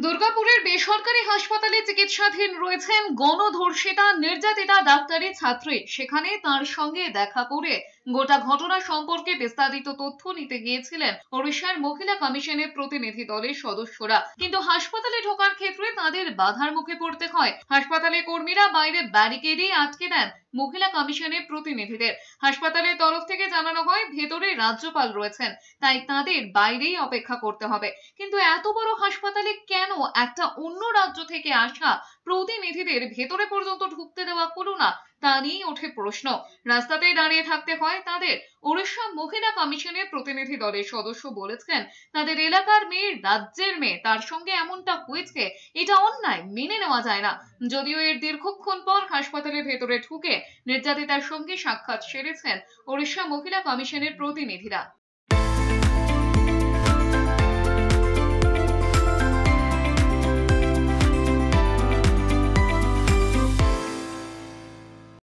দুর্গাপুরের বেসরকারি হাসপাতালে চিকিৎসাধীন রয়েছেন গণধর্ষিতা নির্যাতিতা ডাক্তারি ছাত্রী। সেখানে তার সঙ্গে দেখা করে গোটা ঘটনা সম্পর্কে বিস্তারিত তথ্য নিতে গিয়েছিলেন ওড়িশার মহিলা কমিশনের প্রতিনিধি দলের সদস্যরা, কিন্তু হাসপাতালে ঢোকার ক্ষেত্রে তাদের বাধার মুখে পড়তে হয়। হাসপাতালে কর্মীরা বাইরে ব্যারিকেডে আটকে দেন মহিলা কমিশনের প্রতিনিধিদের। হাসপাতালের তরফ থেকে জানানো হয় ভেতরে রাজ্যপাল রয়েছেন, তাই তাদের বাইরেই অপেক্ষা করতে হবে। কিন্তু এত বড় হাসপাতালে কেন একটা অন্য রাজ্য থেকে আসা প্রতিনিধিদের ভেতরে পর্যন্ত ঢুকতে দেওয়া হলো না, তা নিয়েই ওঠে প্রশ্ন। রাস্তাতেই দাঁড়িয়ে থাকতে হয় তাদের। ওড়িশা মহিলা কমিশনের প্রতিনিধি দলের সদস্য বলেছেন, তাদের এলাকার মেয়ে, রাজ্যের মেয়ে, তার সঙ্গে এমনটা হয়েছে, এটা অন্যায়, মেনে নেওয়া যায় না। যদিও এর দীর্ঘক্ষণ পর হাসপাতালের ভেতরে ঢুকে নির্যাতিতার সঙ্গে সাক্ষাৎ সেরেছেন ওড়িশা মহিলা কমিশনের প্রতিনিধিরা।